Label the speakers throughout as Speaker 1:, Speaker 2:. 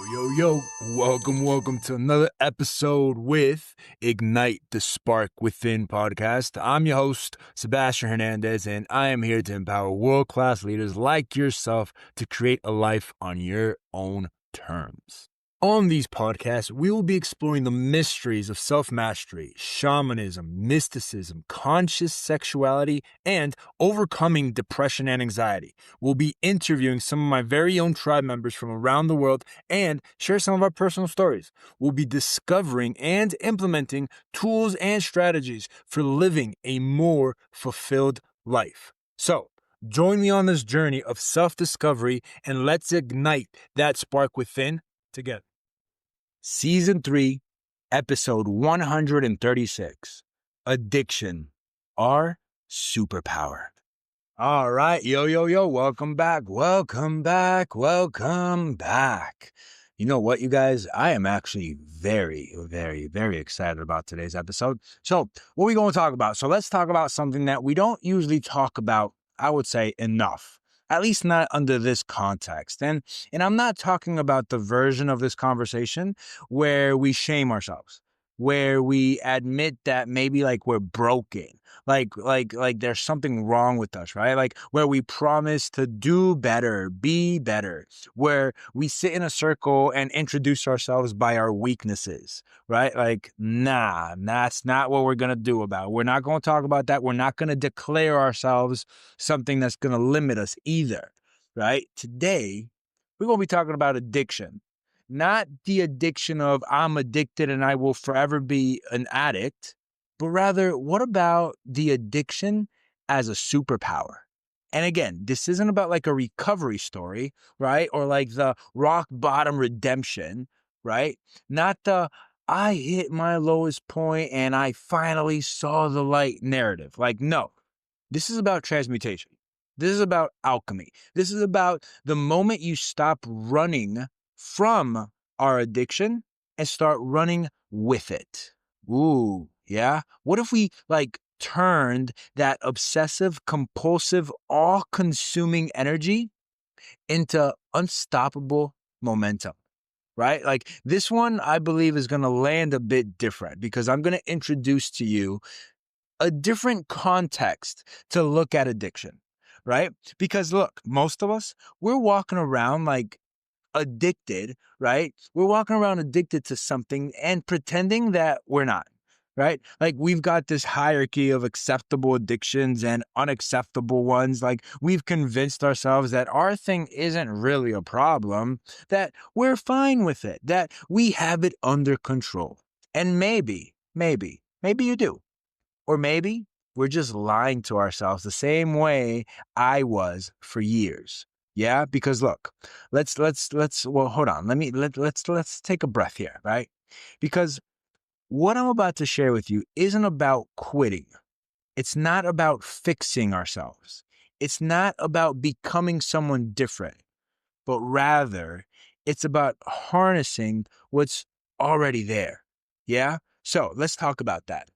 Speaker 1: Welcome to another episode with Ignite the Spark Within podcast. I'm your host, Sebastian Hernandez, and I am here to empower world-class leaders like yourself to create a life on your own terms. On these podcasts, we will be exploring the mysteries of self-mastery, shamanism, mysticism, conscious sexuality, and overcoming depression and anxiety. We'll be interviewing some of my very own tribe members from around the world and share some of our personal stories. We'll be discovering and implementing tools and strategies for living a more fulfilled life. So, join me on this journey of self-discovery and let's ignite that spark within together. Season 3, Episode 136, Addiction, our Superpower. All right, yo, welcome back. You know what, you guys? I am actually very excited about today's episode. So what are we going to talk about? So let's talk about something that we don't usually talk about, I would say, enough. At least not under this context. And I'm not talking about the version of this conversation where we shame ourselves, where we admit that maybe like we're broken, like there's something wrong with us, right? Like where we promise to do better, be better, where we sit in a circle and introduce ourselves by our weaknesses, right? Like, nah, that's not what we're going to do about it. We're not going to talk about that. We're not going to declare ourselves something that's going to limit us either, right? Today, we're going to be talking about addiction. Not the addiction of I'm addicted and I will forever be an addict, but rather what about the addiction as a superpower? And again, this isn't about like a recovery story, right? Or like the rock bottom redemption, right? Not the I hit my lowest point and I finally saw the light narrative. Like, no, this is about transmutation. This is about alchemy. This is about the moment you stop running from our addiction and start running with it. Ooh, yeah. What if we like turned that obsessive, compulsive, all-consuming energy into unstoppable momentum? Right? Like this one, I believe, is going to land a bit different because I'm going to introduce to you a different context to look at addiction, right? Because look, most of us, we're walking around like addicted, right? We're walking around addicted to something and pretending that we're not, right? Like we've got this hierarchy of acceptable addictions and unacceptable ones. Like we've convinced ourselves that our thing isn't really a problem, that we're fine with it, that we have it under control. And maybe you do. Or maybe we're just lying to ourselves the same way I was for years. Yeah, because look, let's well, hold on. Let's take a breath here, right? Because what I'm about to share with you isn't about quitting. It's not about fixing ourselves. It's not about becoming someone different, but rather it's about harnessing what's already there. Yeah? So let's talk about that.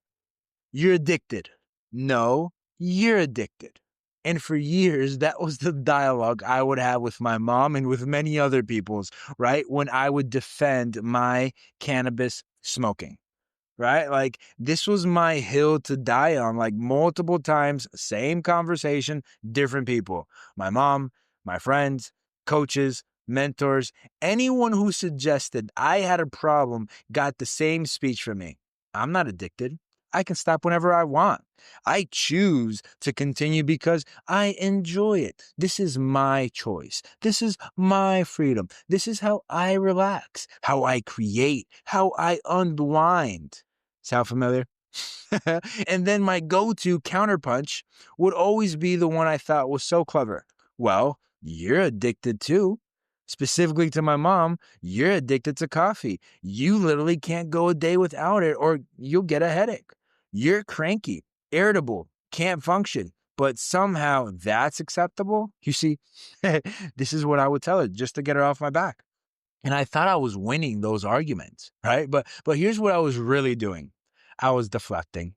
Speaker 1: You're addicted. No, you're addicted. And for years, that was the dialogue I would have with my mom and with many other people's, right? When I would defend my cannabis smoking, right? Like this was my hill to die on, like multiple times, same conversation, different people. My mom, my friends, coaches, mentors, anyone who suggested I had a problem got the same speech from me. I'm not addicted. I can stop whenever I want. I choose to continue because I enjoy it. This is my choice. This is my freedom. This is how I relax, how I create, how I unwind. Sound familiar? And then my go-to counterpunch would always be the one I thought was so clever. Well, you're addicted too. Specifically to my mom, you're addicted to coffee. You literally can't go a day without it or you'll get a headache. You're cranky, irritable, can't function, but somehow that's acceptable. You see, this is what I would tell her just to get her off my back. And I thought I was winning those arguments, right? But here's what I was really doing. I was deflecting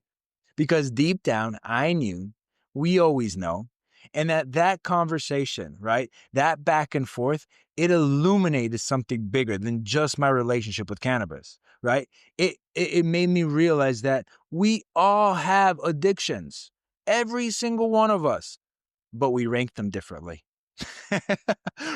Speaker 1: because deep down, I knew, we always know, and that conversation, right? That back and forth it illuminated something bigger than just my relationship with cannabis, right? It made me realize that we all have addictions, every single one of us, but we rank them differently.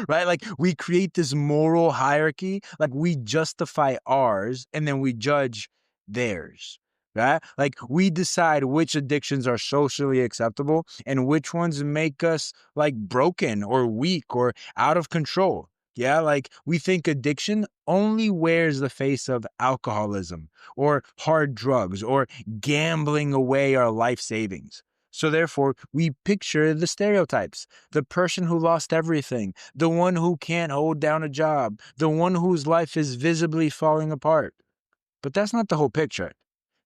Speaker 1: Right? Like we create this moral hierarchy, like we justify ours and then we judge theirs. Right? Like we decide which addictions are socially acceptable and which ones make us like broken or weak or out of control. Yeah, like we think addiction only wears the face of alcoholism or hard drugs or gambling away our life savings. So therefore, we picture the stereotypes: the person who lost everything, the one who can't hold down a job, the one whose life is visibly falling apart. But that's not the whole picture.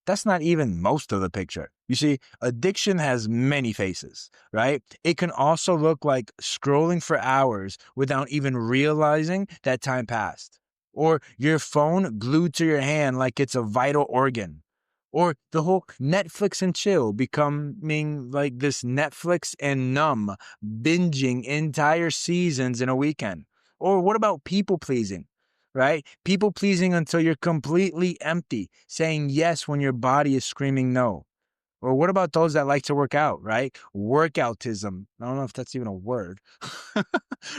Speaker 1: That's not even most of the picture. You see, addiction has many faces, right? It can also look like scrolling for hours without even realizing that time passed, or your phone glued to your hand like it's a vital organ, or the whole Netflix and chill becoming like this Netflix and numb, binging entire seasons in a weekend. Or what about people pleasing? Right? People pleasing until you're completely empty, saying yes when your body is screaming no. Or what about those that like to work out, right? Workoutism. I don't know if that's even a word,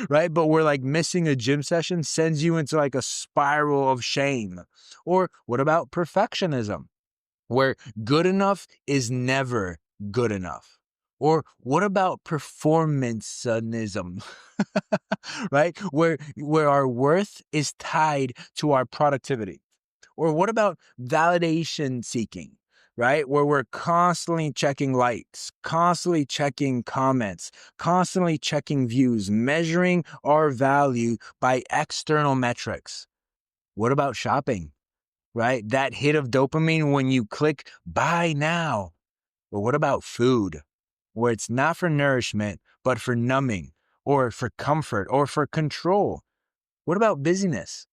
Speaker 1: right? But we're like missing a gym session sends you into like a spiral of shame. Or what about perfectionism, where good enough is never good enough? Or what about performanceism, right? Where our worth is tied to our productivity. Or what about validation seeking, right? Where we're constantly checking likes, constantly checking comments, constantly checking views, measuring our value by external metrics. What about shopping, right? That hit of dopamine when you click buy now. But what about food, where it's not for nourishment, but for numbing or for comfort or for control? What about busyness?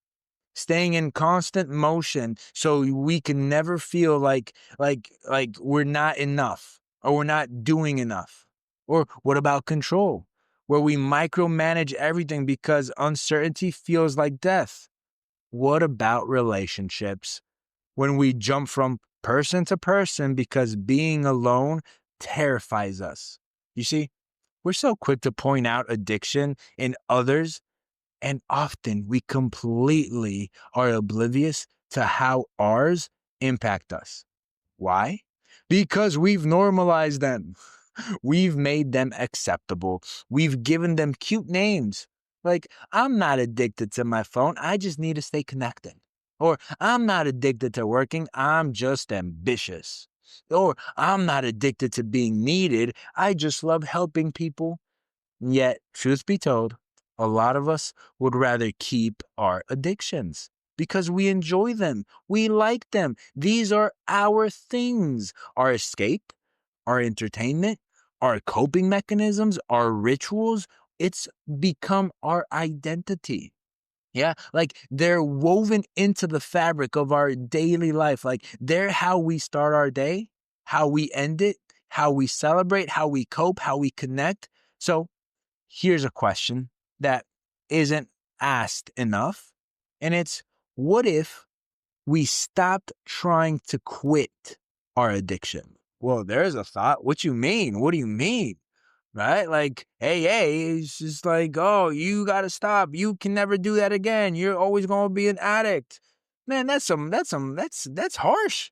Speaker 1: Staying in constant motion so we can never feel like we're not enough or we're not doing enough. Or what about control, where we micromanage everything because uncertainty feels like death? What about relationships, when we jump from person to person because being alone terrifies us? You see, we're so quick to point out addiction in others, and often we completely are oblivious to how ours impact us. Why? Because we've normalized them. We've made them acceptable. We've given them cute names. Like, I'm not addicted to my phone. I just need to stay connected. Or, I'm not addicted to working. I'm just ambitious. Or, I'm not addicted to being needed. I just love helping people. Yet, truth be told, a lot of us would rather keep our addictions because we enjoy them. We like them. These are our things, our escape, our entertainment, our coping mechanisms, our rituals. It's become our identity. Yeah, like they're woven into the fabric of our daily life. Like they're how we start our day, how we end it, how we celebrate, how we cope, how we connect. So, here's a question that isn't asked enough. And it's, what if we stopped trying to quit our addiction? Well, there's a thought. What you mean? What do you mean? Right? Like, hey, it's just like, oh, you got to stop. You can never do that again. You're always going to be an addict. Man, that's harsh.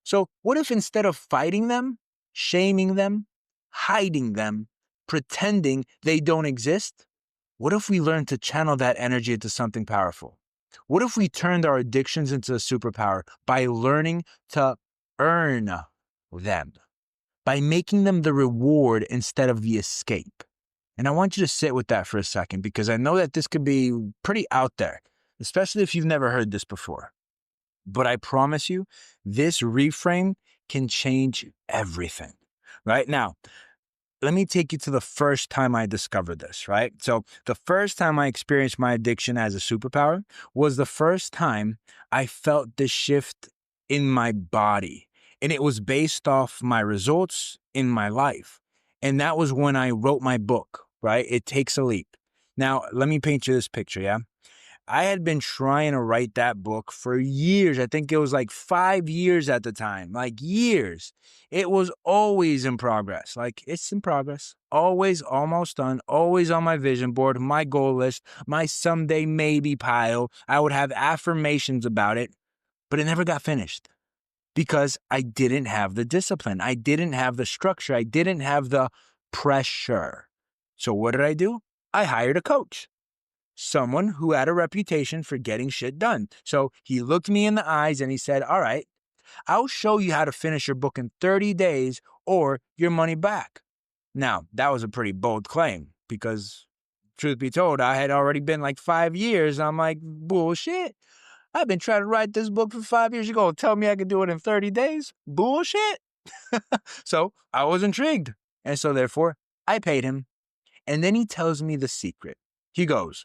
Speaker 1: So what if instead of fighting them, shaming them, hiding them, pretending they don't exist, what if we learned to channel that energy into something powerful? What if we turned our addictions into a superpower by learning to earn them, by making them the reward instead of the escape? And I want you to sit with that for a second, because I know that this could be pretty out there, especially if you've never heard this before. But I promise you, this reframe can change everything. Right now, let me take you to the first time I discovered this, right? So the first time I experienced my addiction as a superpower was the first time I felt this shift in my body. And it was based off my results in my life. And that was when I wrote my book, right? It Takes a Leap. Now, let me paint you this picture, yeah? I had been trying to write that book for years. I think it was like 5 years at the time, like years. It was always in progress. Like, it's in progress, always almost done, always on my vision board, my goal list, my someday maybe pile. I would have affirmations about it, but it never got finished because I didn't have the discipline. I didn't have the structure. I didn't have the pressure. So what did I do? I hired a coach, someone who had a reputation for getting shit done. So he looked me in the eyes and he said, all right, I'll show you how to finish your book in 30 days or your money back. Now, that was a pretty bold claim because, truth be told, I had already been like 5 years. I'm like, bullshit. I've been trying to write this book for 5 years. You're going to tell me I could do it in 30 days? Bullshit. So I was intrigued. And so therefore, I paid him. And then he tells me the secret. He goes,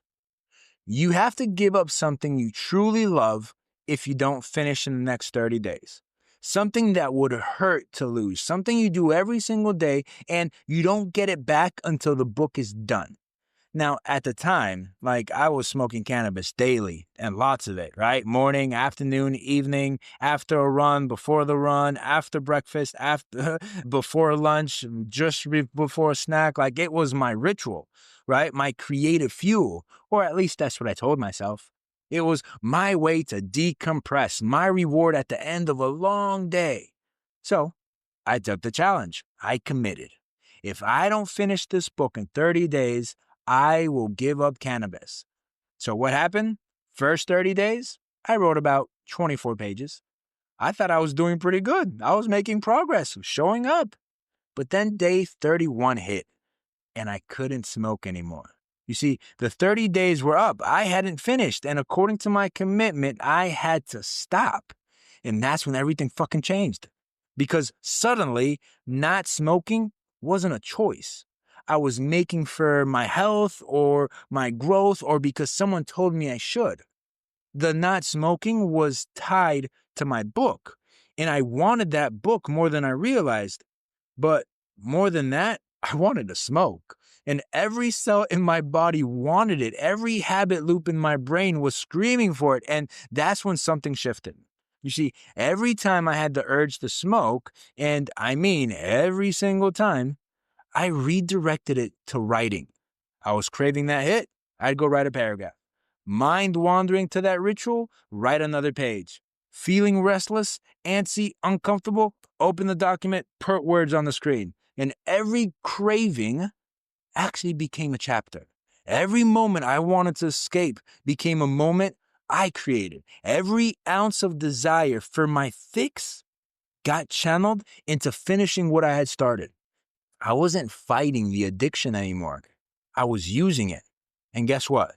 Speaker 1: you have to give up something you truly love if you don't finish in the next 30 days. Something that would hurt to lose, something you do every single day and you don't get it back until the book is done. Now, at the time, like I was smoking cannabis daily and lots of it, right? Morning, afternoon, evening, after a run, before the run, after breakfast, after before lunch, just before a snack. Like it was my ritual, right? My creative fuel, or at least that's what I told myself. It was my way to decompress, my reward at the end of a long day. So I took the challenge. I committed. If I don't finish this book in 30 days, I will give up cannabis. So what happened? First 30 days, I wrote about 24 pages. I thought I was doing pretty good. I was making progress, showing up. But then day 31 hit, and I couldn't smoke anymore. You see, the 30 days were up. I hadn't finished, and according to my commitment, I had to stop. And that's when everything fucking changed. Because suddenly, not smoking wasn't a choice. I was making for my health or my growth or because someone told me I should. The not smoking was tied to my book, and I wanted that book more than I realized. But more than that, I wanted to smoke. And every cell in my body wanted it. Every habit loop in my brain was screaming for it. And that's when something shifted. You see, every time I had the urge to smoke, and I mean every single time, I redirected it to writing. I was craving that hit, I'd go write a paragraph. Mind wandering to that ritual, write another page. Feeling restless, antsy, uncomfortable, open the document, put words on the screen. And every craving actually became a chapter. Every moment I wanted to escape became a moment I created. Every ounce of desire for my fix got channeled into finishing what I had started. I wasn't fighting the addiction anymore. I was using it. And guess what?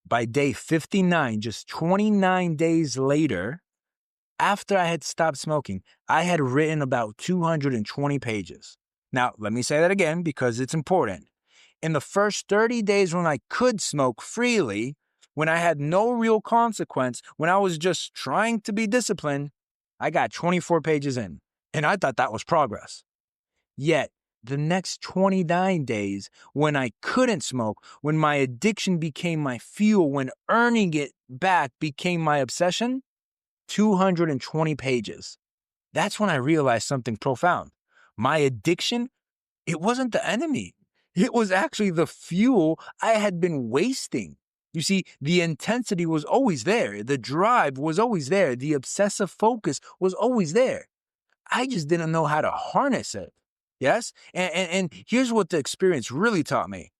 Speaker 1: By day 59, just 29 days later, after I had stopped smoking, I had written about 220 pages. Now, let me say that again because it's important. In the first 30 days when I could smoke freely, when I had no real consequence, when I was just trying to be disciplined, I got 24 pages in. And I thought that was progress. Yet, the next 29 days, when I couldn't smoke, when my addiction became my fuel, when earning it back became my obsession, 220 pages. That's when I realized something profound. My addiction, it wasn't the enemy. It was actually the fuel I had been wasting. You see, the intensity was always there. The drive was always there. The obsessive focus was always there. I just didn't know how to harness it. Yes? And here's what the experience really taught me.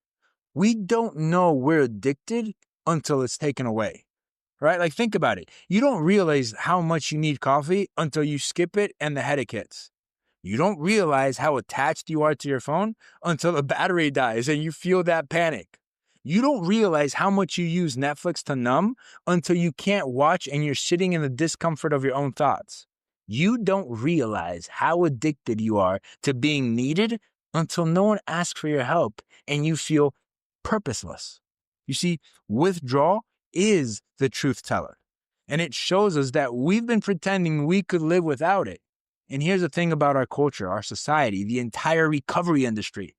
Speaker 1: We don't know we're addicted until it's taken away, right? Like, think about it. You don't realize how much you need coffee until you skip it and the headache hits. You don't realize how attached you are to your phone until the battery dies and you feel that panic. You don't realize how much you use Netflix to numb until you can't watch and you're sitting in the discomfort of your own thoughts. You don't realize how addicted you are to being needed until no one asks for your help and you feel purposeless. You see, withdrawal is the truth teller, and it shows us that we've been pretending we could live without it. And here's the thing about our culture, our society, the entire recovery industry.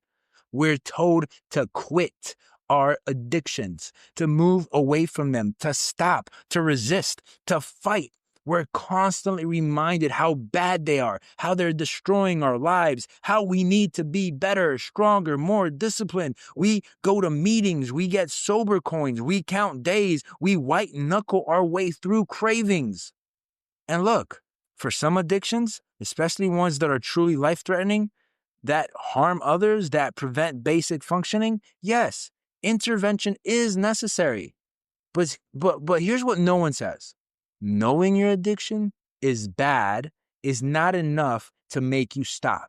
Speaker 1: We're told to quit, our addictions, to move away from them, to stop, to resist, to fight. We're constantly reminded how bad they are, how they're destroying our lives, how we need to be better, stronger, more disciplined. We go to meetings, we get sober coins, we count days, we white knuckle our way through cravings. And look, for some addictions, especially ones that are truly life-threatening, that harm others, that prevent basic functioning, yes, intervention is necessary. But here's what no one says. Knowing your addiction is bad is not enough to make you stop.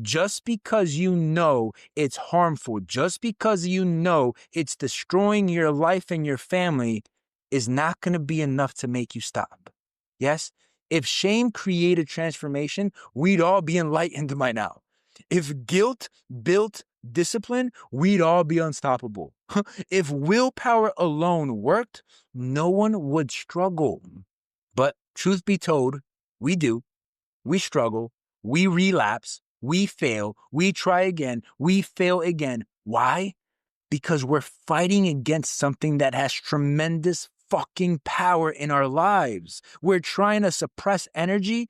Speaker 1: Just because you know it's harmful, just because you know it's destroying your life and your family is not going to be enough to make you stop. Yes? If shame created transformation, we'd all be enlightened by now. If guilt built discipline, we'd all be unstoppable. If willpower alone worked, no one would struggle. But truth be told, we do. We struggle. We relapse. We fail. We try again. We fail again. Why? Because we're fighting against something that has tremendous fucking power in our lives. We're trying to suppress energy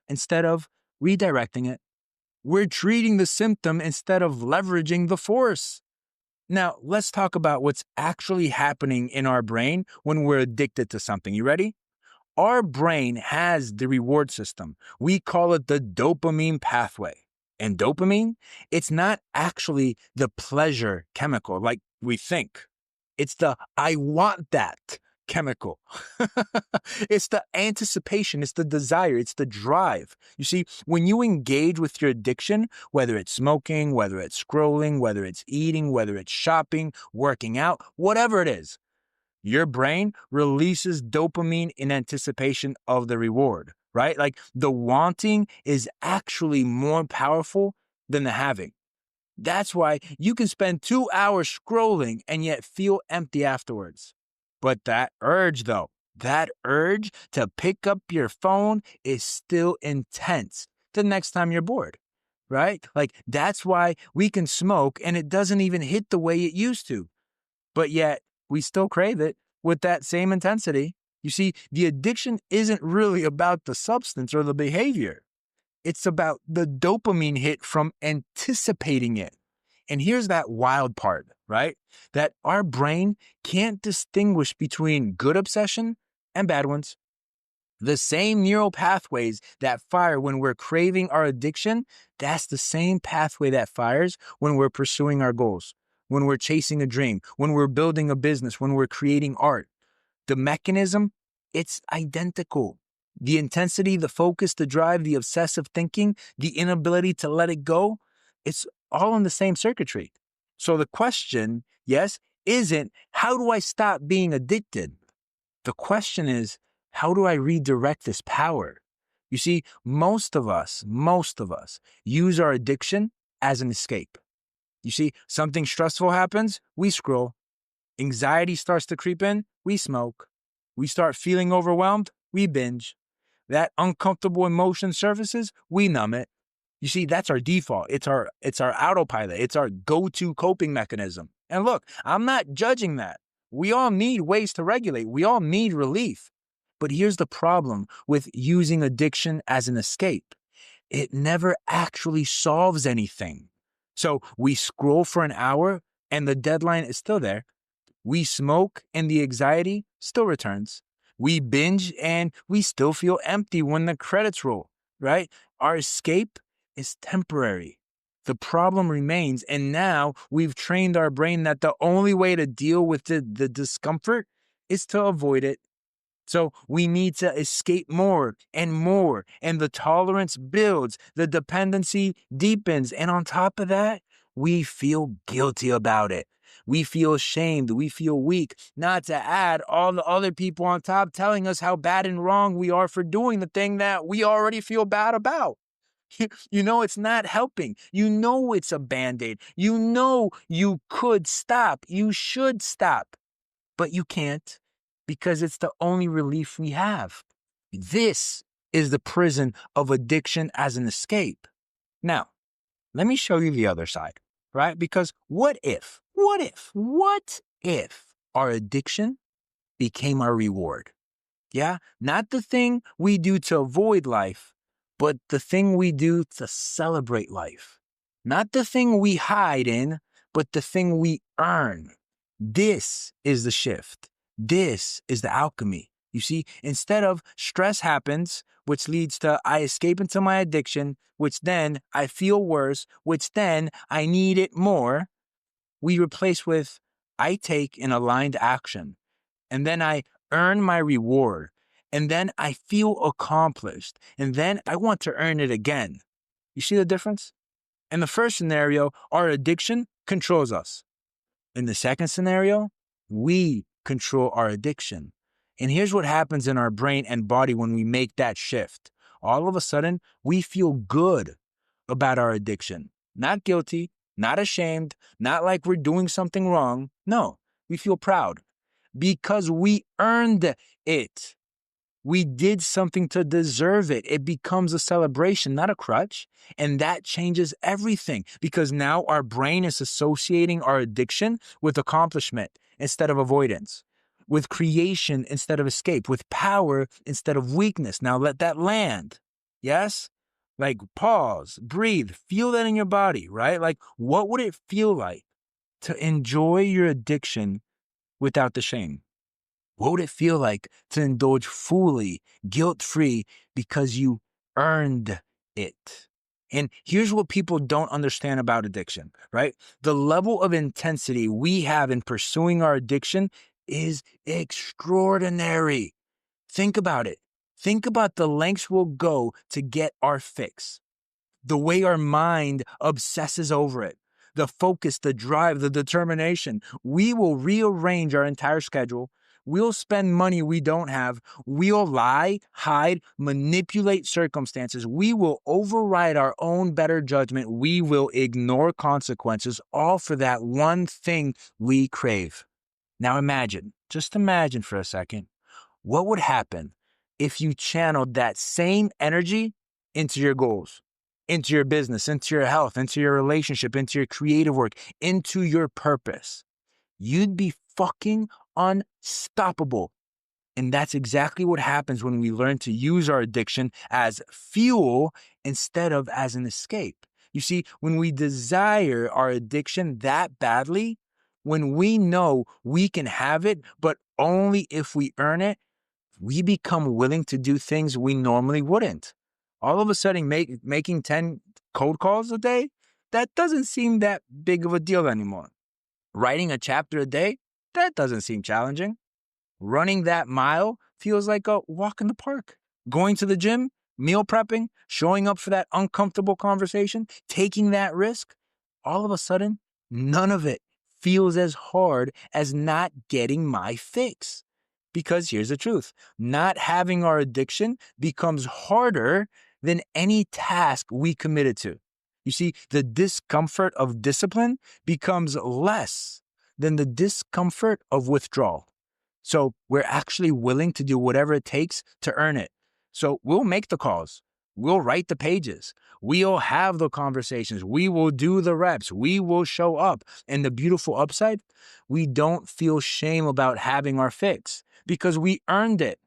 Speaker 1: instead of redirecting it. We're treating the symptom instead of leveraging the force. Now, let's talk about what's actually happening in our brain when we're addicted to something. You ready? Our brain has the reward system. We call it the dopamine pathway. And dopamine, it's not actually the pleasure chemical like we think. It's the I want that chemical. It's the anticipation, it's the desire, it's the drive. You see, when you engage with your addiction, whether it's smoking, whether it's scrolling, whether it's eating, whether it's shopping, working out, whatever it is, your brain releases dopamine in anticipation of the reward, right? Like the wanting is actually more powerful than the having. That's why you can spend 2 hours scrolling and yet feel empty afterwards. But that urge, though, that urge to pick up your phone is still intense the next time you're bored, right? Like that's why we can smoke and it doesn't even hit the way it used to. But yet we still crave it with that same intensity. You see, the addiction isn't really about the substance or the behavior. It's about the dopamine hit from anticipating it. And here's that wild part, right? That our brain can't distinguish between good obsession and bad ones. The same neural pathways that fire when we're craving our addiction, that's the same pathway that fires when we're pursuing our goals, when we're chasing a dream, when we're building a business, when we're creating art. The mechanism, it's identical. The intensity, the focus, the drive, the obsessive thinking, the inability to let it go, it's all in the same circuitry. So the question, yes, isn't how do I stop being addicted? The question is, how do I redirect this power? You see, most of us use our addiction as an escape. You see, something stressful happens, we scroll. Anxiety starts to creep in, we smoke. We start feeling overwhelmed, we binge. That uncomfortable emotion surfaces, we numb it. You see, that's our default. It's our autopilot. It's our go-to coping mechanism. And look, I'm not judging that. We all need ways to regulate. We all need relief. But here's the problem with using addiction as an escape. It never actually solves anything. So we scroll for an hour and the deadline is still there. We smoke and the anxiety still returns. We binge and we still feel empty when the credits roll, right? Our escape is temporary. The problem remains, and now we've trained our brain that the only way to deal with the discomfort is to avoid it. So we need to escape more, and the tolerance builds, the dependency deepens, and on top of that, we feel guilty about it. We feel ashamed, we feel weak, not to add all the other people on top telling us how bad and wrong we are for doing the thing that we already feel bad about. You know, it's not helping. You know, it's a Band-Aid. You know, you could stop. You should stop, but you can't because it's the only relief we have. This is the prison of addiction as an escape. Now, let me show you the other side, right? Because what if What if our addiction became our reward? Yeah, not the thing we do to avoid life, but the thing we do to celebrate life. Not the thing we hide in, but the thing we earn. This is the shift. This is the alchemy. You see, instead of stress happens, which leads to I escape into my addiction, which then I feel worse, which then I need it more, we replace with I take an aligned action, and then I earn my reward, and then I feel accomplished, and then I want to earn it again. You see the difference? In the first scenario, our addiction controls us. In the second scenario, we control our addiction. And here's what happens in our brain and body when we make that shift. All of a sudden, we feel good about our addiction. Not guilty, not ashamed, not like we're doing something wrong. No, we feel proud because we earned it. We did something to deserve it. It becomes a celebration, not a crutch. And that changes everything because now our brain is associating our addiction with accomplishment instead of avoidance, with creation instead of escape, with power instead of weakness. Now let that land. Yes? Like pause, breathe, feel that in your body, right? Like what would it feel like to enjoy your addiction without the shame? What would it feel like to indulge fully, guilt-free, because you earned it? And here's what people don't understand about addiction, right? The level of intensity we have in pursuing our addiction is extraordinary. Think about it. Think about the lengths we'll go to get our fix. The way our mind obsesses over it, the focus, the drive, the determination. We will rearrange our entire schedule. We'll spend money we don't have. We'll lie, hide, manipulate circumstances. We will override our own better judgment. We will ignore consequences, all for that one thing we crave. Now imagine, just imagine for a second, what would happen if you channeled that same energy into your goals, into your business, into your health, into your relationship, into your creative work, into your purpose? You'd be fucking unstoppable. And that's exactly what happens when we learn to use our addiction as fuel instead of as an escape. You see, when we desire our addiction that badly, when we know we can have it, but only if we earn it, we become willing to do things we normally wouldn't. All of a sudden, making 10 cold calls a day, that doesn't seem that big of a deal anymore. Writing a chapter a day, that doesn't seem challenging. Running that mile feels like a walk in the park. Going to the gym, meal prepping, showing up for that uncomfortable conversation, taking that risk, all of a sudden, none of it feels as hard as not getting my fix. Because here's the truth, not having our addiction becomes harder than any task we committed to. You see, the discomfort of discipline becomes less than the discomfort of withdrawal. So we're actually willing to do whatever it takes to earn it. So we'll make the calls. We'll write the pages. We'll have the conversations. We will do the reps. We will show up. And the beautiful upside, we don't feel shame about having our fix because we earned it.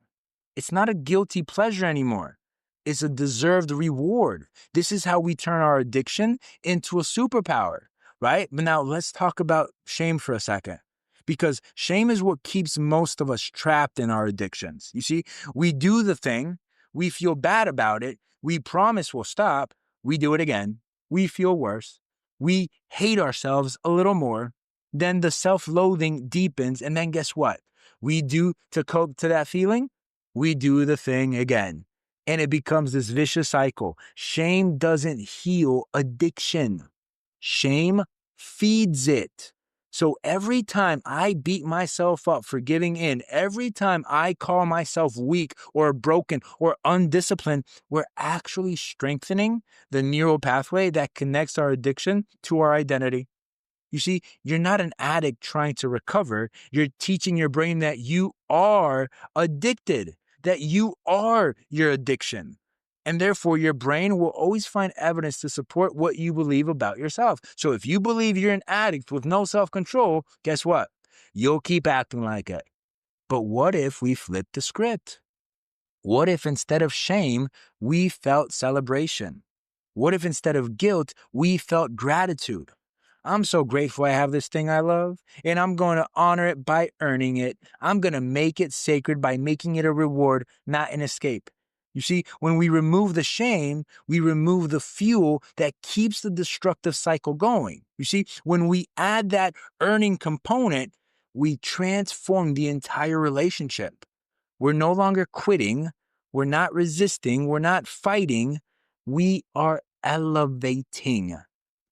Speaker 1: It's not a guilty pleasure anymore. It's a deserved reward. This is how we turn our addiction into a superpower, right? But now let's talk about shame for a second. Because shame is what keeps most of us trapped in our addictions. You see, we do the thing, we feel bad about it, we promise we'll stop, we do it again, we feel worse, we hate ourselves a little more, then the self-loathing deepens, and then guess what? We do to cope to that feeling, we do the thing again. And it becomes this vicious cycle. Shame doesn't heal addiction. Shame feeds it. So every time I beat myself up for giving in, every time I call myself weak or broken or undisciplined, we're actually strengthening the neural pathway that connects our addiction to our identity. You see, you're not an addict trying to recover. You're teaching your brain that you are addicted, that you are your addiction. And therefore, your brain will always find evidence to support what you believe about yourself. So if you believe you're an addict with no self-control, guess what? You'll keep acting like it. But what if we flip the script? What if instead of shame, we felt celebration? What if instead of guilt, we felt gratitude? I'm so grateful I have this thing I love, and I'm going to honor it by earning it. I'm going to make it sacred by making it a reward, not an escape. You see, when we remove the shame, we remove the fuel that keeps the destructive cycle going. You see, when we add that earning component, we transform the entire relationship. We're no longer quitting. We're not resisting. We're not fighting. We are elevating.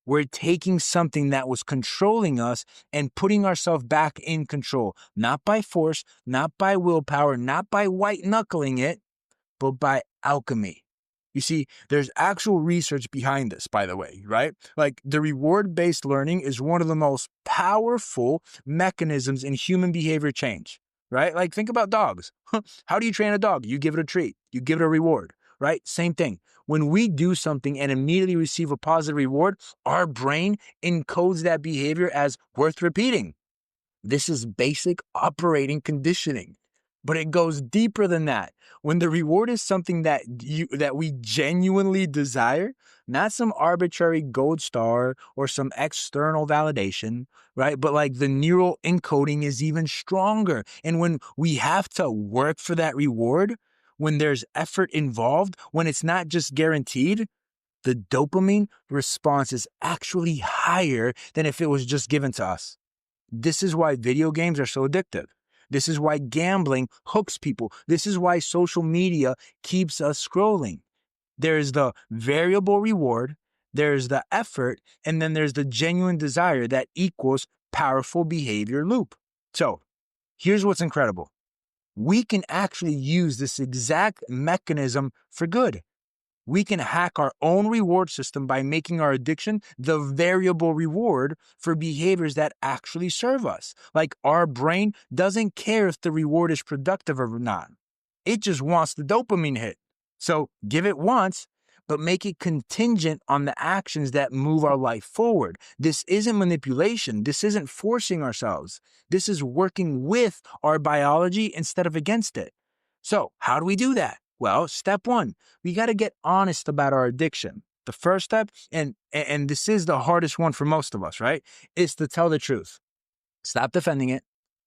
Speaker 1: We're taking something that was controlling us and putting ourselves back in control, not by force, not by willpower, not by white knuckling it, but by alchemy. You see, there's actual research behind this, by the way, right? Like the reward-based learning is one of the most powerful mechanisms in human behavior change, right? Like think about dogs. How do you train a dog? You give it a treat, you give it a reward, right? Same thing. When we do something and immediately receive a positive reward, our brain encodes that behavior as worth repeating. This is basic operating conditioning, but it goes deeper than that. When the reward is something that we genuinely desire, not some arbitrary gold star or some external validation, right? But like the neural encoding is even stronger. And when we have to work for that reward, when there's effort involved, when it's not just guaranteed, the dopamine response is actually higher than if it was just given to us. This is why video games are so addictive. This is why gambling hooks people. This is why social media keeps us scrolling. There's the variable reward, there's the effort, and then there's the genuine desire that equals powerful behavior loop. So here's what's incredible. We can actually use this exact mechanism for good. We can hack our own reward system by making our addiction the variable reward for behaviors that actually serve us. Like our brain doesn't care if the reward is productive or not. It just wants the dopamine hit. So give it once, but make it contingent on the actions that move our life forward. This isn't manipulation. This isn't forcing ourselves. This is working with our biology instead of against it. So how do we do that? Well, step one, we got to get honest about our addiction. The first step, and this is the hardest one for most of us, right, is to tell the truth. Stop defending it.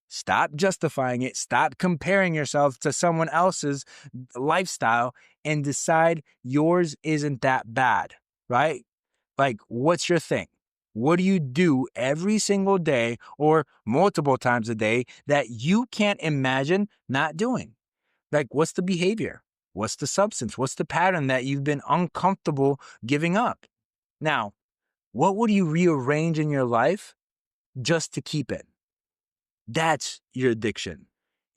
Speaker 1: Stop justifying it. Stop comparing yourself to someone else's lifestyle and decide yours isn't that bad, right? Like, what's your thing? What do you do every single day or multiple times a day that you can't imagine not doing? Like, what's the behavior? What's the substance? What's the pattern that you've been uncomfortable giving up? Now, what would you rearrange in your life just to keep it? That's your addiction.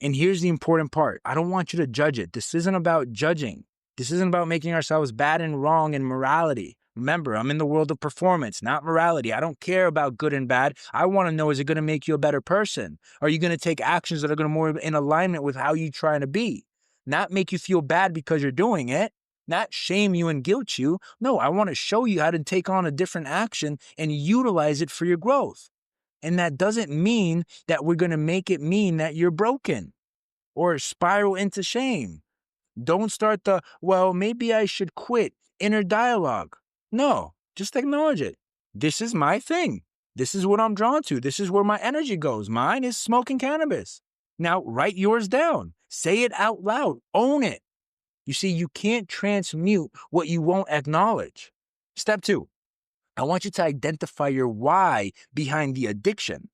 Speaker 1: And here's the important part. I don't want you to judge it. This isn't about judging. This isn't about making ourselves bad and wrong in morality. Remember, I'm in the world of performance, not morality. I don't care about good and bad. I want to know, is it going to make you a better person? Are you going to take actions that are going to more in alignment with how you're trying to be? Not make you feel bad because you're doing it, not shame you and guilt you. No, I want to show you how to take on a different action and utilize it for your growth. And that doesn't mean that we're going to make it mean that you're broken or spiral into shame. Don't start the, well, maybe I should quit inner dialogue. No, just acknowledge it. This is my thing. This is what I'm drawn to. This is where my energy goes. Mine is smoking cannabis. Now, write yours down. Say it out loud. Own it. You see, you can't transmute what you won't acknowledge. Step two, I want you to identify your why behind the addiction.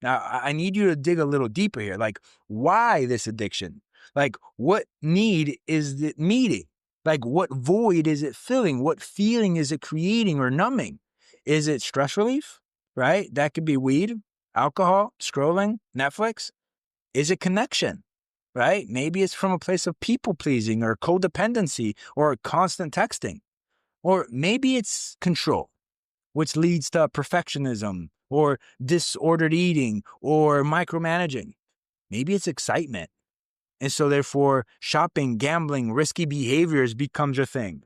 Speaker 1: Now, I need you to dig a little deeper here. Like, why this addiction? Like, what need is it meeting? Like, what void is it filling? What feeling is it creating or numbing? Is it stress relief, right? That could be weed, alcohol, scrolling, Netflix. Is it connection, right? Maybe it's from a place of people pleasing or codependency or constant texting. Or maybe it's control, which leads to perfectionism or disordered eating or micromanaging. Maybe it's excitement. And so therefore, shopping, gambling, risky behaviors becomes your thing.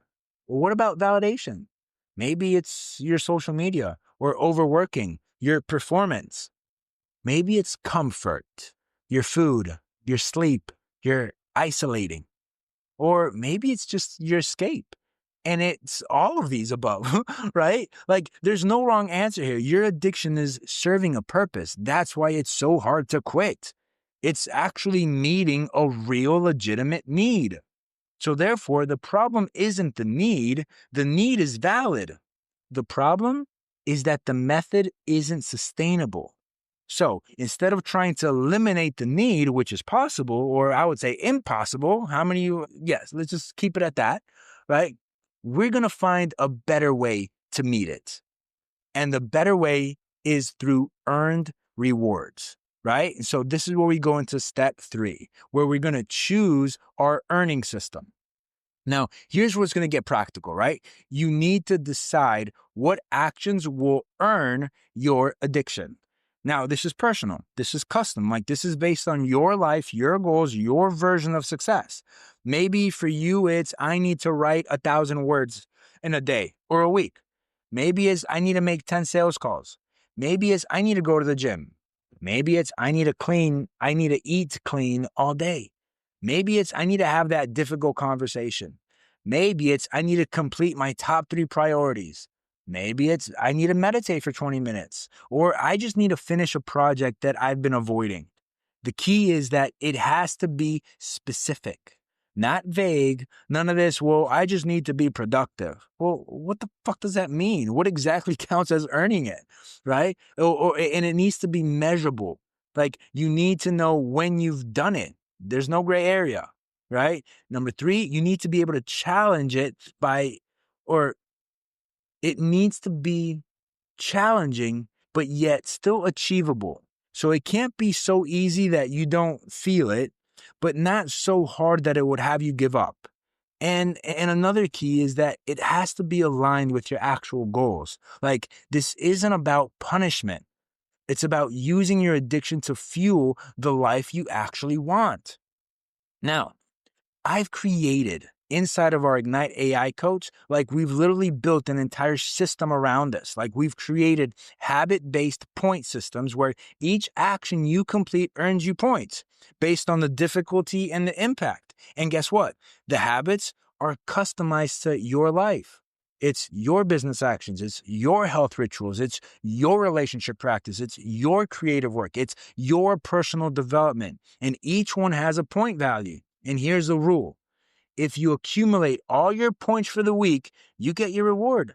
Speaker 1: Well, what about validation? Maybe it's your social media or overworking, your performance. Maybe it's comfort, your food, your sleep, your isolating. Or maybe it's just your escape. And it's all of these above, right? Like there's no wrong answer here. Your addiction is serving a purpose. That's why it's so hard to quit. It's actually meeting a real legitimate need. So therefore, the problem isn't the need is valid. The problem is that the method isn't sustainable. So instead of trying to eliminate the need, which is possible, or I would say impossible, yes, let's just keep it at that, right? We're going to find a better way to meet it. And the better way is through earned rewards, right? And so this is where we go into step 3, where we're going to choose our earning system. Now, here's what's going to get practical, right? You need to decide what actions will earn your addiction. Now, this is personal. This is custom. Like this is based on your life, your goals, your version of success. Maybe for you, it's I need to write 1,000 words in a day or a week. Maybe it's I need to make 10 sales calls. Maybe it's I need to go to the gym. Maybe it's I need to eat clean all day. Maybe it's I need to have that difficult conversation. Maybe it's I need to complete my top 3 priorities. Maybe it's I need to meditate for 20 minutes, or I just need to finish a project that I've been avoiding. The key is that it has to be specific, not vague. None of this, well, I just need to be productive. Well, what the fuck does that mean? What exactly counts as earning it, right? And it needs to be measurable. Like you need to know when you've done it. There's no gray area, right? Number 3, you need to be able to challenge it or it needs to be challenging, but yet still achievable. So it can't be so easy that you don't feel it, but not so hard that it would have you give up. And another key is that it has to be aligned with your actual goals. Like this isn't about punishment. It's about using your addiction to fuel the life you actually want. Now, I've created inside of our Ignite AI coach, like we've literally built an entire system around this. Like we've created habit-based point systems where each action you complete earns you points based on the difficulty and the impact. And guess what? The habits are customized to your life. It's your business actions. It's your health rituals. It's your relationship practice. It's your creative work. It's your personal development. And each one has a point value. And here's the rule. If you accumulate all your points for the week, you get your reward.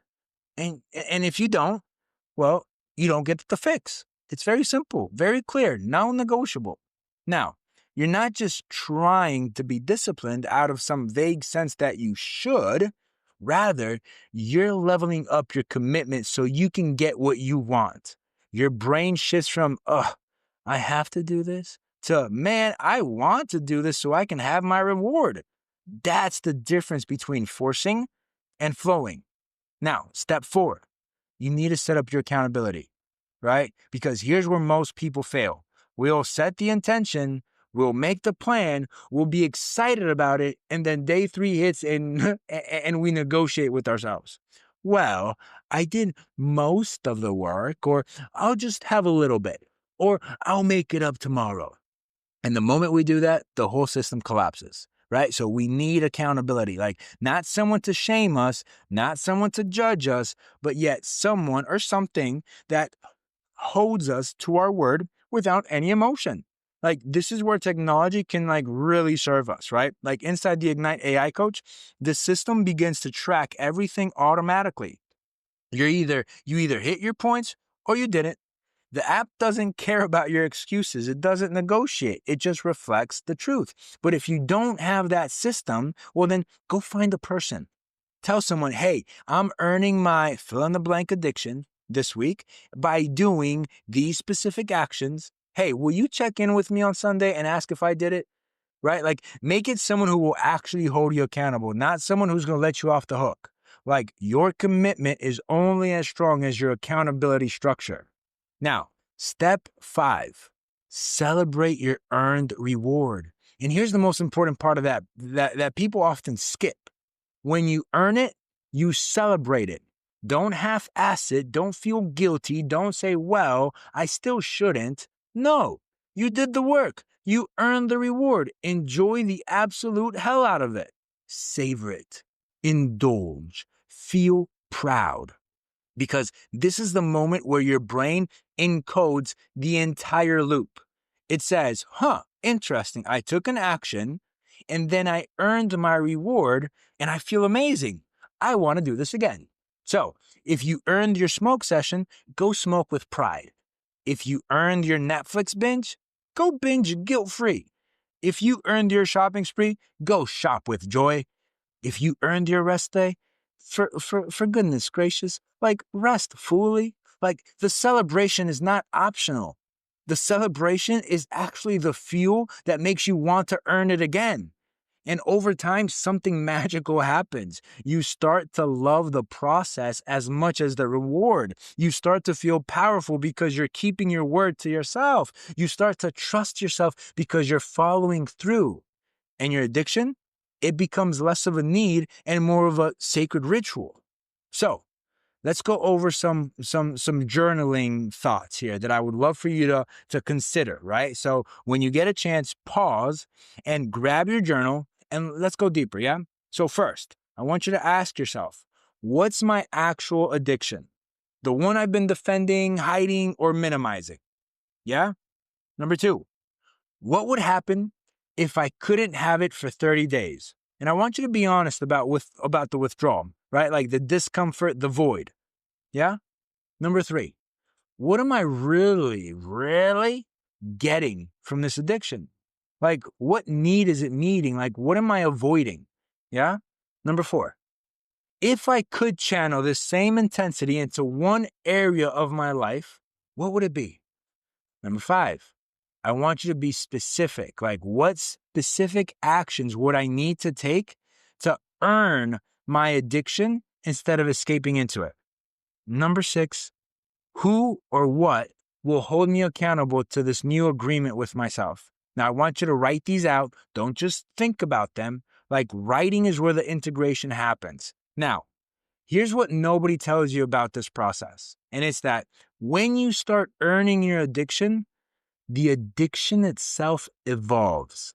Speaker 1: And if you don't, well, you don't get the fix. It's very simple, very clear, non-negotiable. Now, you're not just trying to be disciplined out of some vague sense that you should. Rather, you're leveling up your commitment so you can get what you want. Your brain shifts from, I have to do this, to, man, I want to do this so I can have my reward. That's the difference between forcing and flowing. Now, step 4, you need to set up your accountability, right? Because here's where most people fail. We'll set the intention, we'll make the plan, we'll be excited about it, and then day 3 hits and we negotiate with ourselves. Well, I did most of the work, or I'll just have a little bit, or I'll make it up tomorrow. And the moment we do that, the whole system collapses, right? So we need accountability, like not someone to shame us, not someone to judge us, but yet someone or something that holds us to our word without any emotion. Like this is where technology can like really serve us, right? Like inside the Ignite AI coach, the system begins to track everything automatically. You either hit your points or you didn't. The app doesn't care about your excuses. It doesn't negotiate. It just reflects the truth. But if you don't have that system, well, then go find a person. Tell someone, hey, I'm earning my fill in the blank addiction this week by doing these specific actions. Hey, will you check in with me on Sunday and ask if I did it? Right? Like make it someone who will actually hold you accountable, not someone who's going to let you off the hook. Like your commitment is only as strong as your accountability structure. Now, step 5, celebrate your earned reward. And here's the most important part of that people often skip. When you earn it, you celebrate it. Don't half-ass it. Don't feel guilty. Don't say, well, I still shouldn't. No, you did the work. You earned the reward. Enjoy the absolute hell out of it. Savor it. Indulge. Feel proud. Because this is the moment where your brain encodes the entire loop. It says, interesting. I took an action and then I earned my reward and I feel amazing. I want to do this again. So if you earned your smoke session, go smoke with pride. If you earned your Netflix binge, go binge guilt-free. If you earned your shopping spree, go shop with joy. If you earned your rest day, for goodness gracious, like rest fully. Like the celebration is not optional. The celebration is actually the fuel that makes you want to earn it again. And over time, something magical happens. You start to love the process as much as the reward. You start to feel powerful because you're keeping your word to yourself. You start to trust yourself because you're following through. And your addiction, it becomes less of a need and more of a sacred ritual. So let's go over some journaling thoughts here that I would love for you to consider, right? So when you get a chance, pause and grab your journal and let's go deeper, yeah? So first, I want you to ask yourself, what's my actual addiction? The one I've been defending, hiding, or minimizing, yeah? Number two, what would happen if I couldn't have it for 30 days? And I want you to be honest about the withdrawal, right? Like the discomfort, the void. Yeah? Number three, what am I really, really getting from this addiction? Like, what need is it meeting? Like, what am I avoiding? Yeah? Number four, if I could channel this same intensity into one area of my life, what would it be? Number five, I want you to be specific. Like, what specific actions would I need to take to earn my addiction instead of escaping into it? Number six, who or what will hold me accountable to this new agreement with myself? Now, I want you to write these out. Don't just think about them. Like, writing is where the integration happens. Now, here's what nobody tells you about this process. And it's that when you start earning your addiction, the addiction itself evolves.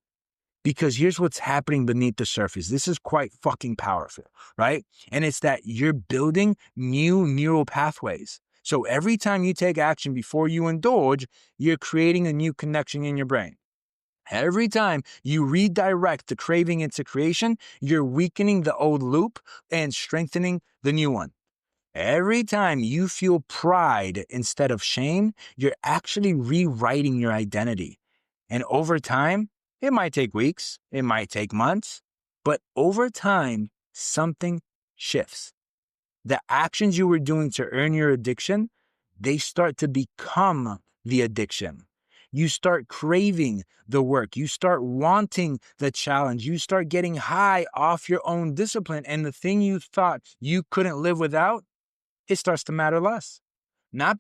Speaker 1: Because here's what's happening beneath the surface. This is quite fucking powerful, right? And it's that you're building new neural pathways. So every time you take action before you indulge, you're creating a new connection in your brain. Every time you redirect the craving into creation, you're weakening the old loop and strengthening the new one. Every time you feel pride instead of shame, you're actually rewriting your identity. And over time, it might take weeks, it might take months, but over time, something shifts. The actions you were doing to earn your addiction, they start to become the addiction. You start craving the work. You start wanting the challenge. You start getting high off your own discipline. And the thing you thought you couldn't live without, it starts to matter less. Not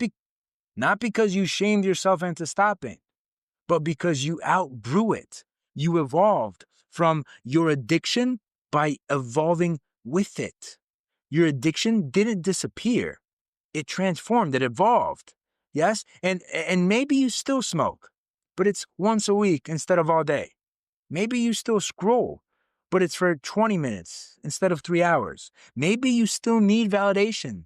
Speaker 1: because you shamed yourself into stopping, but because you outgrew it. You evolved from your addiction by evolving with it. Your addiction didn't disappear. It transformed, it evolved. Yes? And maybe you still smoke, but it's once a week instead of all day. Maybe you still scroll, but it's for 20 minutes instead of 3 hours. Maybe you still need validation,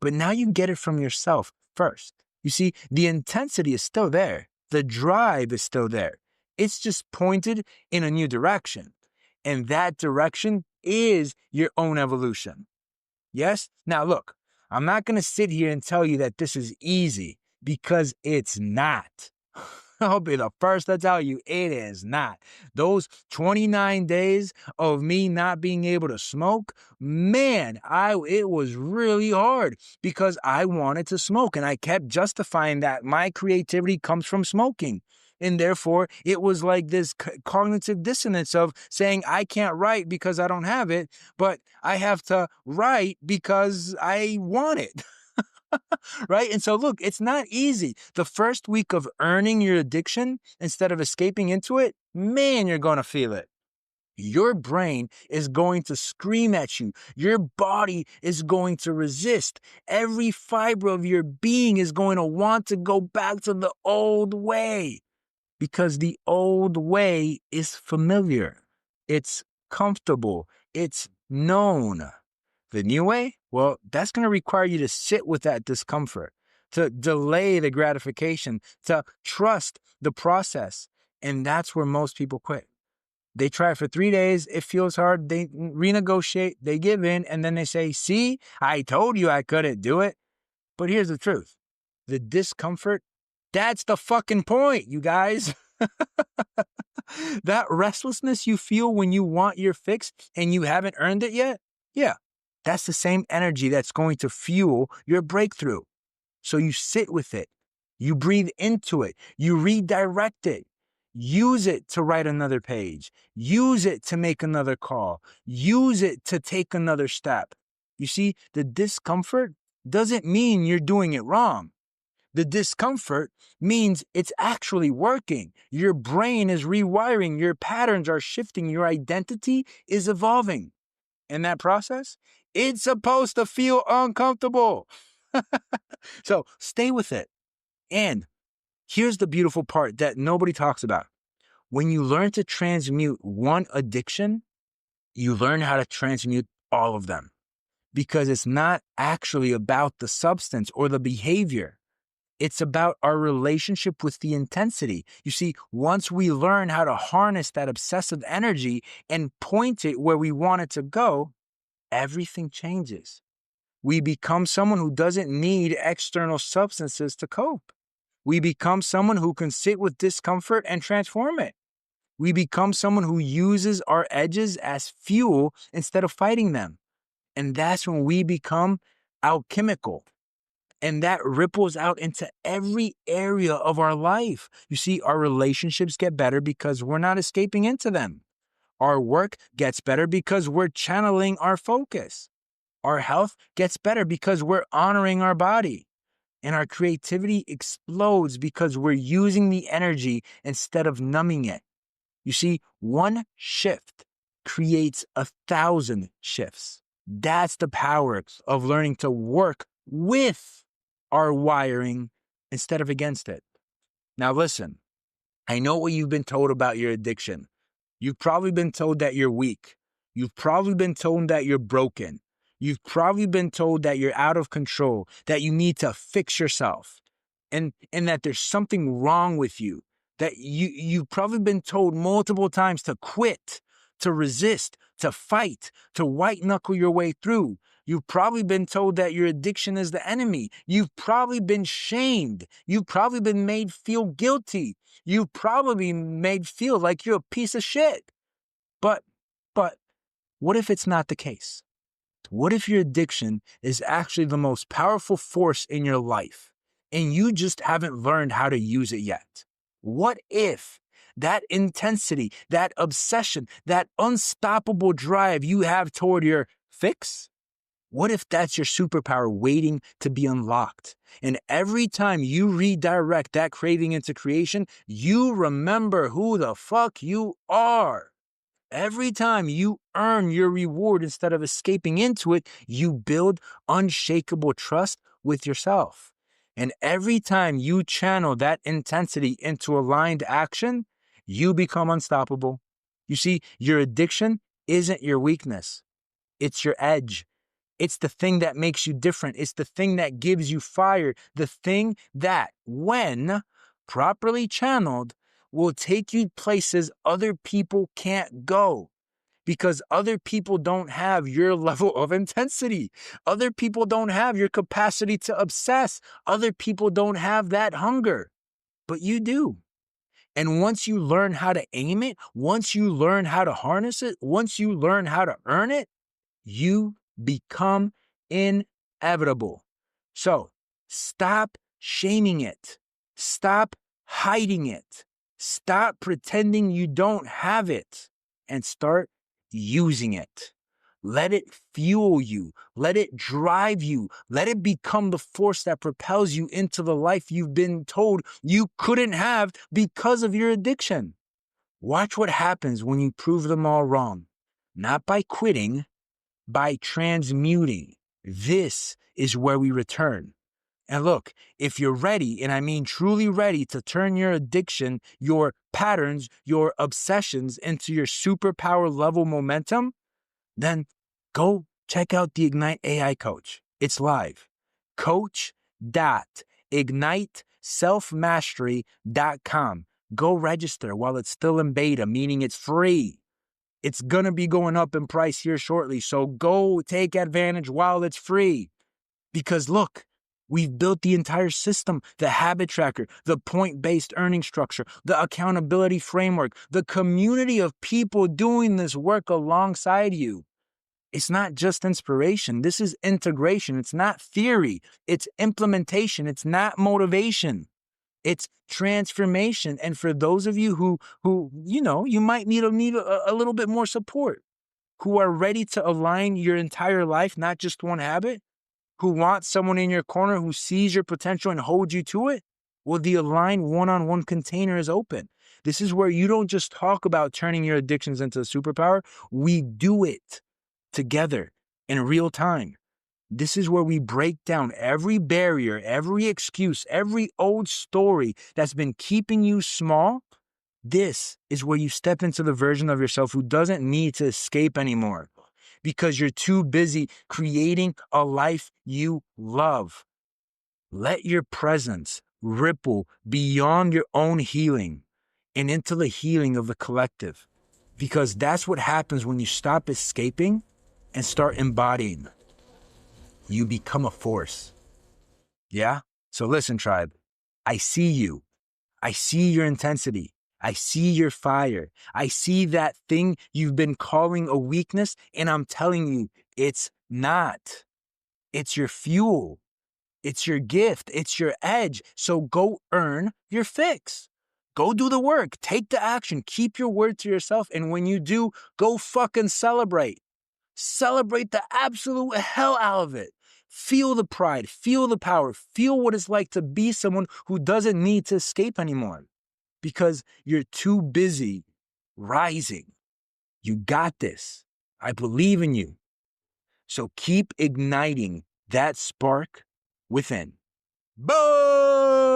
Speaker 1: but now you get it from yourself first. You see, the intensity is still there. The drive is still there. It's just pointed in a new direction. And that direction is your own evolution. Yes? Now look, I'm not going to sit here and tell you that this is easy because it's not. I'll be the first to tell you it is not. Those 29 days of me not being able to smoke, man, it was really hard because I wanted to smoke and I kept justifying that my creativity comes from smoking. And therefore, it was like this cognitive dissonance of saying I can't write because I don't have it, but I have to write because I want it. Right? And so, look, it's not easy. The first week of earning your addiction instead of escaping into it, man, you're going to feel it. Your brain is going to scream at you. Your body is going to resist. Every fiber of your being is going to want to go back to the old way because the old way is familiar. It's comfortable. It's known. The new way, well, that's going to require you to sit with that discomfort, to delay the gratification, to trust the process. And that's where most people quit. They try for 3 days. It feels hard. They renegotiate. They give in. And then they say, see, I told you I couldn't do it. But here's the truth. The discomfort, that's the fucking point, you guys. That restlessness you feel when you want your fix and you haven't earned it yet, yeah, that's the same energy that's going to fuel your breakthrough. So you sit with it, you breathe into it, you redirect it, use it to write another page, use it to make another call, use it to take another step. You see, the discomfort doesn't mean you're doing it wrong. The discomfort means it's actually working. Your brain is rewiring, your patterns are shifting, your identity is evolving. In that process, it's supposed to feel uncomfortable. So stay with it. And here's the beautiful part that nobody talks about. When you learn to transmute one addiction, you learn how to transmute all of them because it's not actually about the substance or the behavior. It's about our relationship with the intensity. You see, once we learn how to harness that obsessive energy and point it where we want it to go, everything changes. We become someone who doesn't need external substances to cope. We become someone who can sit with discomfort and transform it. We become someone who uses our edges as fuel instead of fighting them. And that's when we become alchemical. And that ripples out into every area of our life. You see, our relationships get better because we're not escaping into them. Our work gets better because we're channeling our focus. Our health gets better because we're honoring our body. And our creativity explodes because we're using the energy instead of numbing it. You see, one shift creates 1,000 shifts. That's the power of learning to work with our wiring instead of against it. Now, listen, I know what you've been told about your addiction. You've probably been told that you're weak. You've probably been told that you're broken. You've probably been told that you're out of control, that you need to fix yourself, and that there's something wrong with you, that you've probably been told multiple times to quit, to resist, to fight, to white knuckle your way through. You've probably been told that your addiction is the enemy. You've probably been shamed. You've probably been made feel guilty. You've probably made feel like you're a piece of shit. But what if it's not the case? What if your addiction is actually the most powerful force in your life and you just haven't learned how to use it yet? What if that intensity, that obsession, that unstoppable drive you have toward your fix? What if that's your superpower waiting to be unlocked? And every time you redirect that craving into creation, you remember who the fuck you are. Every time you earn your reward instead of escaping into it, you build unshakable trust with yourself. And every time you channel that intensity into aligned action, you become unstoppable. You see, your addiction isn't your weakness. It's your edge. It's the thing that makes you different. It's the thing that gives you fire. The thing that, when properly channeled, will take you places other people can't go because other people don't have your level of intensity. Other people don't have your capacity to obsess. Other people don't have that hunger, but you do. And once you learn how to aim it, once you learn how to harness it, once you learn how to earn it, you become inevitable. So stop shaming it. Stop hiding it. Stop pretending you don't have it and start using it. Let it fuel you. Let it drive you. Let it become the force that propels you into the life you've been told you couldn't have because of your addiction. Watch what happens when you prove them all wrong. Not by quitting, by transmuting. This is where we return. And look, if you're ready, and I mean truly ready, to turn your addiction, your patterns, your obsessions into your superpower level momentum, then go check out the Ignite AI Coach. It's live. Coach.igniteselfmastery.com. Go register while it's still in beta, meaning it's free. It's going to be going up in price here shortly, so go take advantage while it's free. Because look, we've built the entire system, the habit tracker, the point-based earning structure, the accountability framework, the community of people doing this work alongside you. It's not just inspiration. This is integration. It's not theory. It's implementation. It's not motivation. It's transformation. And for those of you who you might need a little bit more support, who are ready to align your entire life, not just one habit, who want someone in your corner who sees your potential and holds you to it, well, the Align one-on-one container is open. This is where you don't just talk about turning your addictions into a superpower. We do it together in real time. This is where we break down every barrier, every excuse, every old story that's been keeping you small. This is where you step into the version of yourself who doesn't need to escape anymore because you're too busy creating a life you love. Let your presence ripple beyond your own healing and into the healing of the collective, because that's what happens when you stop escaping and start embodying. You become a force. Yeah? So listen, tribe, I see you. I see your intensity. I see your fire. I see that thing you've been calling a weakness, and I'm telling you, it's not. It's your fuel. It's your gift. It's your edge. So go earn your fix. Go do the work. Take the action. Keep your word to yourself. And when you do, go fucking celebrate. Celebrate the absolute hell out of it. Feel the pride. Feel the power. Feel what it's like to be someone who doesn't need to escape anymore because you're too busy rising. You got this. I believe in you. So keep igniting that spark within. Boom!